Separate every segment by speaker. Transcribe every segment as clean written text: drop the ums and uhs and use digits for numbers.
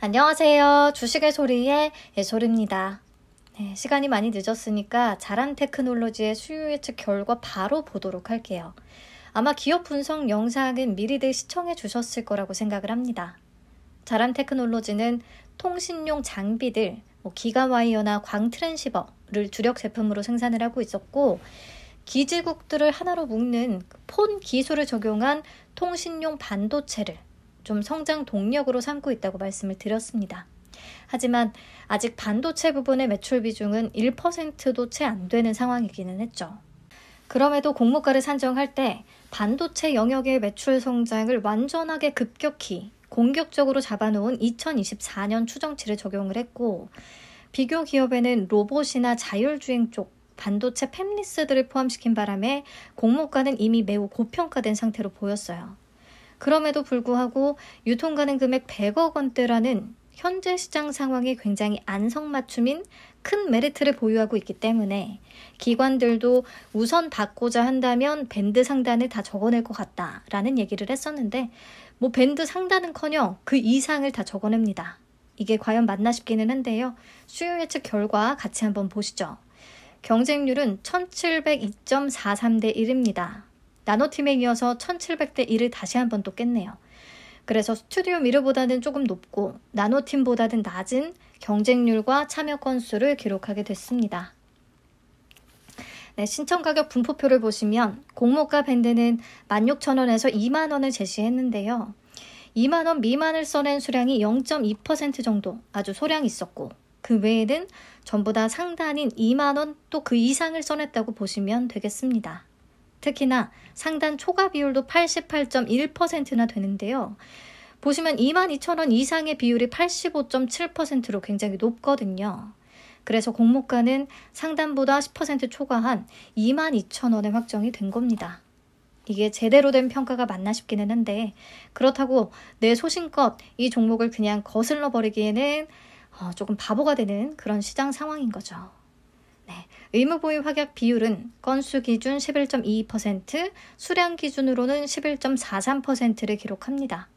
Speaker 1: 안녕하세요. 주식의 소리의 예솔입니다. 네, 시간이 많이 늦었으니까 자람테크놀로지의 수요 예측 결과 바로 보도록 할게요. 아마 기업 분석 영상은 미리들 시청해 주셨을 거라고 생각을 합니다. 자람테크놀로지는 통신용 장비들, 기가와이어나 광트랜시버를 주력 제품으로 생산을 하고 있었고, 기지국들을 하나로 묶는 폰 기술을 적용한 통신용 반도체를 좀 성장 동력으로 삼고 있다고 말씀을 드렸습니다. 하지만 아직 반도체 부분의 매출 비중은 1%도 채 안 되는 상황이기는 했죠. 그럼에도 공모가를 산정할 때 반도체 영역의 매출 성장을 완전하게 급격히 공격적으로 잡아놓은 2024년 추정치를 적용을 했고, 비교 기업에는 로봇이나 자율주행 쪽 반도체 팹리스들을 포함시킨 바람에 공모가는 이미 매우 고평가된 상태로 보였어요. 그럼에도 불구하고 유통가능 금액 100억 원대라는 현재 시장 상황이 굉장히 안성맞춤인 큰 메리트를 보유하고 있기 때문에 기관들도 우선 받고자 한다면 밴드 상단을 다 적어낼 것 같다라는 얘기를 했었는데, 밴드 상단은커녕 그 이상을 다 적어냅니다. 이게 과연 맞나 싶기는 한데요. 수요 예측 결과 같이 한번 보시죠. 경쟁률은 1702.43대 1입니다. 나노팀에 이어서 1700대 1을 다시 한번 또 깼네요. 그래서 스튜디오 미르보다는 조금 높고 나노팀보다는 낮은 경쟁률과 참여 건수를 기록하게 됐습니다. 네, 신청 가격 분포표를 보시면 공모가 밴드는 16,000원에서 20,000원을 제시했는데요. 20,000원 미만을 써낸 수량이 0.2% 정도 아주 소량이 있었고, 그 외에는 전부 다 상단인 20,000원 또 그 이상을 써냈다고 보시면 되겠습니다. 특히나 상단 초과 비율도 88.1%나 되는데요. 보시면 22,000원 이상의 비율이 85.7%로 굉장히 높거든요. 그래서 공모가는 상단보다 10% 초과한 22,000원에 확정이 된 겁니다. 이게 제대로 된 평가가 맞나 싶기는 한데, 그렇다고 내 소신껏 이 종목을 그냥 거슬러 버리기에는 조금 바보가 되는 그런 시장 상황인 거죠. 네, 의무보유 확약 비율은 건수 기준 11.22%, 수량 기준으로는 11.43%를 기록합니다.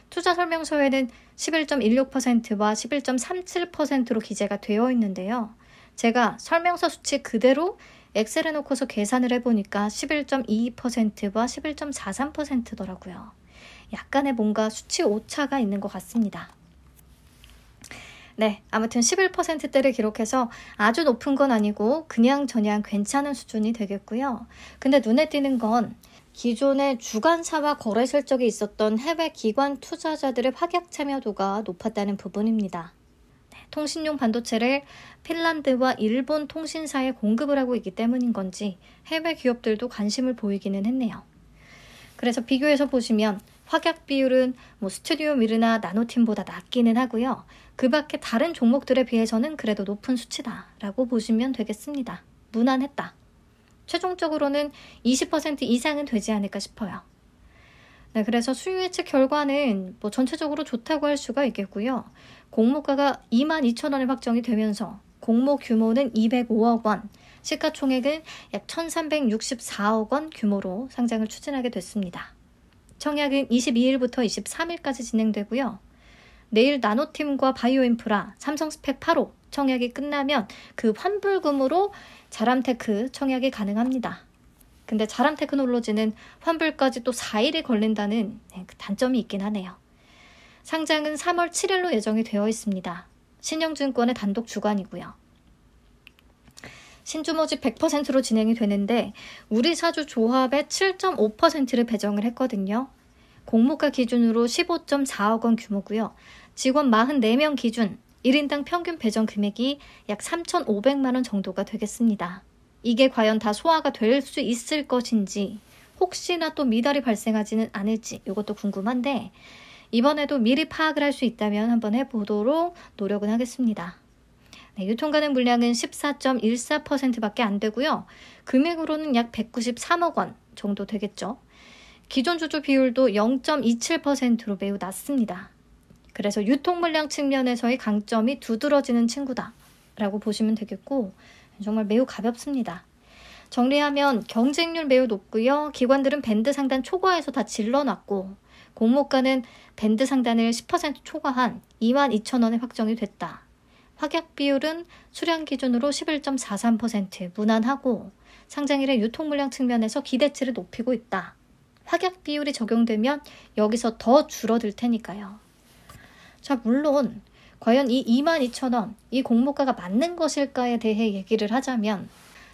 Speaker 1: 투자 설명서에는 11.16%와 11.37%로 기재가 되어 있는데요. 제가 설명서 수치 그대로 엑셀에 놓고서 계산을 해보니까 11.22%와 11.43%더라고요. 약간의 뭔가 수치 오차가 있는 것 같습니다. 네, 아무튼 11%대를 기록해서 아주 높은 건 아니고 그냥 저냥 괜찮은 수준이 되겠고요. 근데 눈에 띄는 건 기존의 주관사와 거래 실적이 있었던 해외 기관 투자자들의 확약 참여도가 높았다는 부분입니다. 네, 통신용 반도체를 핀란드와 일본 통신사에 공급을 하고 있기 때문인 건지 해외 기업들도 관심을 보이기는 했네요. 그래서 비교해서 보시면 확약 비율은 스튜디오 미르나 나노팀보다 낮기는 하고요. 그 밖에 다른 종목들에 비해서는 그래도 높은 수치다라고 보시면 되겠습니다. 무난했다. 최종적으로는 20% 이상은 되지 않을까 싶어요. 네, 그래서 수요 예측 결과는 전체적으로 좋다고 할 수가 있겠고요. 공모가가 22,000원에 확정이 되면서 공모 규모는 205억 원, 시가총액은 약 1,364억 원 규모로 상장을 추진하게 됐습니다. 청약은 22일부터 23일까지 진행되고요. 내일 나노팀과 바이오인프라, 삼성스펙 8호 청약이 끝나면 그 환불금으로 자람테크 청약이 가능합니다. 근데 자람테크놀로지는 환불까지 또 4일이 걸린다는 그 단점이 있긴 하네요. 상장은 3월 7일로 예정이 되어 있습니다. 신영증권의 단독 주관이고요. 신주모집 100%로 진행이 되는데 우리 사주 조합의 7.5%를 배정을 했거든요. 공모가 기준으로 15.4억 원 규모고요. 직원 44명 기준 1인당 평균 배정 금액이 약 3,500만 원 정도가 되겠습니다. 이게 과연 다 소화가 될 수 있을 것인지, 혹시나 또 미달이 발생하지는 않을지 이것도 궁금한데, 이번에도 미리 파악을 할 수 있다면 한번 해보도록 노력은 하겠습니다. 네, 유통가능 물량은 14.14%밖에 안 되고요. 금액으로는 약 193억 원 정도 되겠죠. 기존 주주 비율도 0.27%로 매우 낮습니다. 그래서 유통 물량 측면에서의 강점이 두드러지는 친구다라고 보시면 되겠고, 정말 매우 가볍습니다. 정리하면 경쟁률 매우 높고요. 기관들은 밴드 상단 초과에서 다 질러놨고, 공모가는 밴드 상단을 10% 초과한 22,000원에 확정이 됐다. 확약 비율은 수량 기준으로 11.43% 무난하고 상장일의 유통 물량 측면에서 기대치를 높이고 있다. 확약 비율이 적용되면 여기서 더 줄어들 테니까요. 자, 물론 과연 이 22,000원, 이 공모가가 맞는 것일까에 대해 얘기를 하자면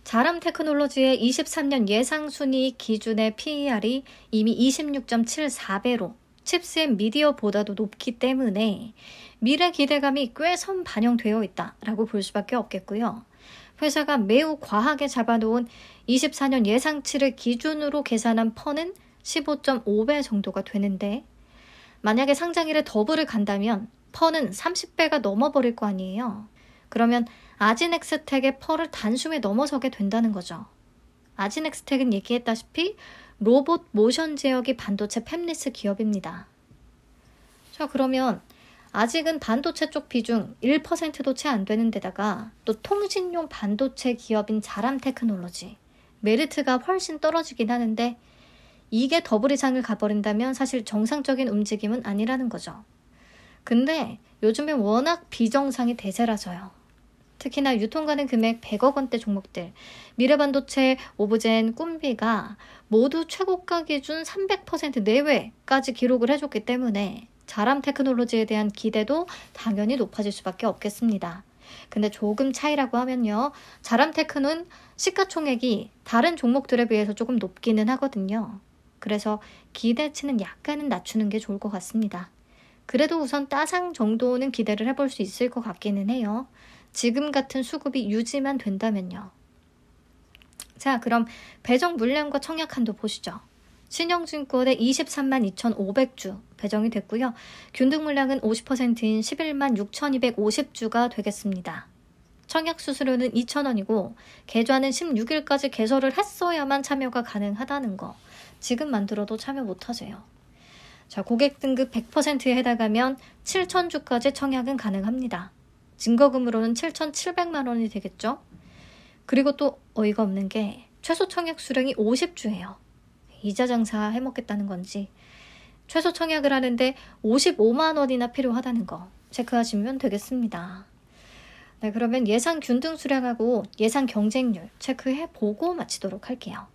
Speaker 1: 자람 테크놀로지의 23년 예상 순이익 기준의 PER이 이미 26.74배로 칩스앤 미디어보다도 높기 때문에 미래 기대감이 꽤 선 반영되어 있다라고 볼 수밖에 없겠고요. 회사가 매우 과하게 잡아놓은 24년 예상치를 기준으로 계산한 펀은 15.5배 정도가 되는데 만약에 상장일에 더블을 간다면 펀은 30배가 넘어버릴 거 아니에요. 그러면 아진엑스텍의 펄을 단숨에 넘어서게 된다는 거죠. 아진엑스텍은 얘기했다시피 로봇 모션 제어기 반도체 팹리스 기업입니다. 자, 그러면 아직은 반도체 쪽 비중 1%도 채 안 되는 데다가 또 통신용 반도체 기업인 자람 테크놀로지, 메리트가 훨씬 떨어지긴 하는데 이게 더블 이상을 가버린다면 사실 정상적인 움직임은 아니라는 거죠. 근데 요즘에 워낙 비정상이 대세라서요. 특히나 유통 가능 금액 100억 원대 종목들, 미래반도체, 오브젠, 꿈비가 모두 최고가 기준 300% 내외까지 기록을 해줬기 때문에 자람 테크놀로지에 대한 기대도 당연히 높아질 수밖에 없겠습니다. 근데 조금 차이라고 하면요. 자람 테크는 시가총액이 다른 종목들에 비해서 조금 높기는 하거든요. 그래서 기대치는 약간은 낮추는 게 좋을 것 같습니다. 그래도 우선 따상 정도는 기대를 해볼 수 있을 것 같기는 해요. 지금 같은 수급이 유지만 된다면요. 자, 그럼 배정 물량과 청약 한도 보시죠. 신영증권에 23만 2,500주 배정이 됐고요. 균등 물량은 50%인 11만 6,250주가 되겠습니다. 청약 수수료는 2,000원이고 계좌는 16일까지 개설을 했어야만 참여가 가능하다는 거. 지금 만들어도 참여 못하세요. 자, 고객 등급 100%에 해당하면 7,000주까지 청약은 가능합니다. 증거금으로는 7,700만 원이 되겠죠? 그리고 또 어이가 없는 게 최소 청약 수량이 50주예요. 이자 장사 해먹겠다는 건지 최소 청약을 하는데 55만 원이나 필요하다는 거 체크하시면 되겠습니다. 네, 그러면 예상 균등 수량하고 예상 경쟁률 체크해보고 마치도록 할게요.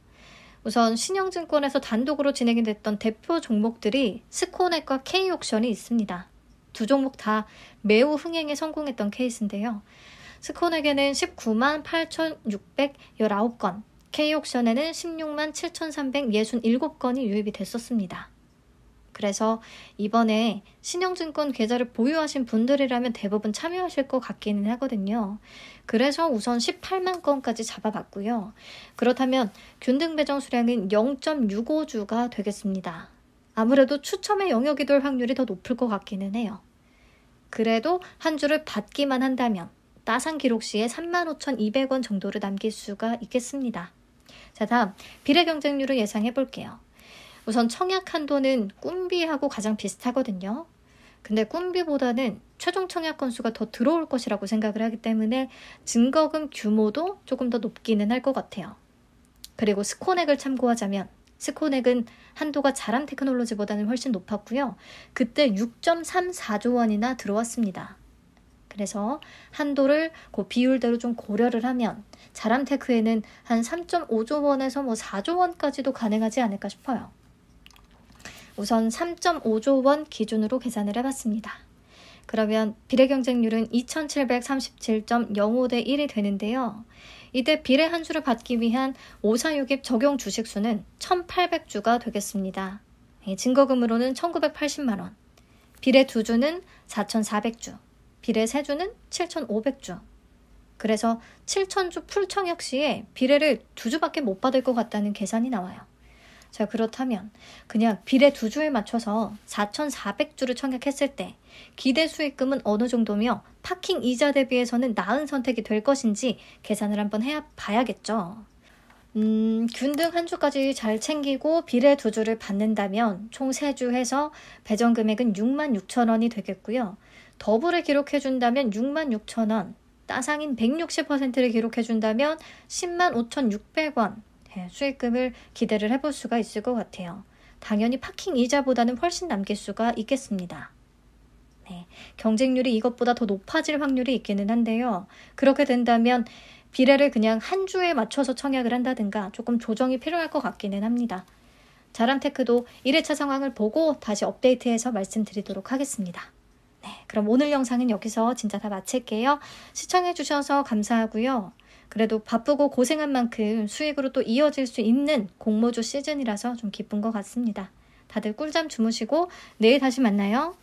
Speaker 1: 우선 신영증권에서 단독으로 진행이 됐던 대표 종목들이 스코넥과 K옥션이 있습니다. 두 종목 다 매우 흥행에 성공했던 케이스인데요. 스코넥에는 19만 8,619건, K옥션에는 16만 7,367건이 유입이 됐었습니다. 그래서 이번에 신영증권 계좌를 보유하신 분들이라면 대부분 참여하실 것 같기는 하거든요. 그래서 우선 18만 건까지 잡아봤고요. 그렇다면 균등 배정 수량은 0.65주가 되겠습니다. 아무래도 추첨의 영역이 될 확률이 더 높을 것 같기는 해요. 그래도 한 주를 받기만 한다면 따상 기록 시에 35,200원 정도를 남길 수가 있겠습니다. 자, 다음 비례 경쟁률을 예상해 볼게요. 우선 청약 한도는 꿈비하고 가장 비슷하거든요. 근데 꿈비보다는 최종 청약 건수가 더 들어올 것이라고 생각을 하기 때문에 증거금 규모도 조금 더 높기는 할 것 같아요. 그리고 스코넥을 참고하자면 스코넥은 한도가 자람 테크놀로지보다는 훨씬 높았고요. 그때 6.34조 원이나 들어왔습니다. 그래서 한도를 그 비율대로 좀 고려를 하면 자람 테크에는 한 3.5조 원에서 4조 원까지도 가능하지 않을까 싶어요. 우선 3.5조 원 기준으로 계산을 해봤습니다. 그러면 비례 경쟁률은 2737.05대 1이 되는데요. 이때 비례 한 주를 받기 위한 546입 적용 주식수는 1,800주가 되겠습니다. 증거금으로는 1,980만 원, 비례 2주는 4,400주, 비례 3주는 7,500주. 그래서 7,000주 풀청약 시에 비례를 2주밖에 못 받을 것 같다는 계산이 나와요. 자, 그렇다면 그냥 비례 2주에 맞춰서 4,400주를 청약했을 때 기대 수익금은 어느 정도며 파킹 이자 대비해서는 나은 선택이 될 것인지 계산을 한번 해봐야겠죠. 균등 한 주까지 잘 챙기고 비례 2주를 받는다면 총 3주 해서 배정 금액은 66,000원이 되겠고요. 더블을 기록해준다면 66,000원, 따상인 160%를 기록해준다면 105,600원 수익금을 기대를 해볼 수가 있을 것 같아요. 당연히 파킹 이자보다는 훨씬 남길 수가 있겠습니다. 네, 경쟁률이 이것보다 더 높아질 확률이 있기는 한데요. 그렇게 된다면 비례를 그냥 한 주에 맞춰서 청약을 한다든가 조금 조정이 필요할 것 같기는 합니다. 자람테크도 1회차 상황을 보고 다시 업데이트해서 말씀드리도록 하겠습니다. 네, 그럼 오늘 영상은 여기서 진짜 다 마칠게요. 시청해주셔서 감사하고요. 그래도 바쁘고 고생한 만큼 수익으로 또 이어질 수 있는 공모주 시즌이라서 좀 기쁜 것 같습니다. 다들 꿀잠 주무시고 내일 다시 만나요.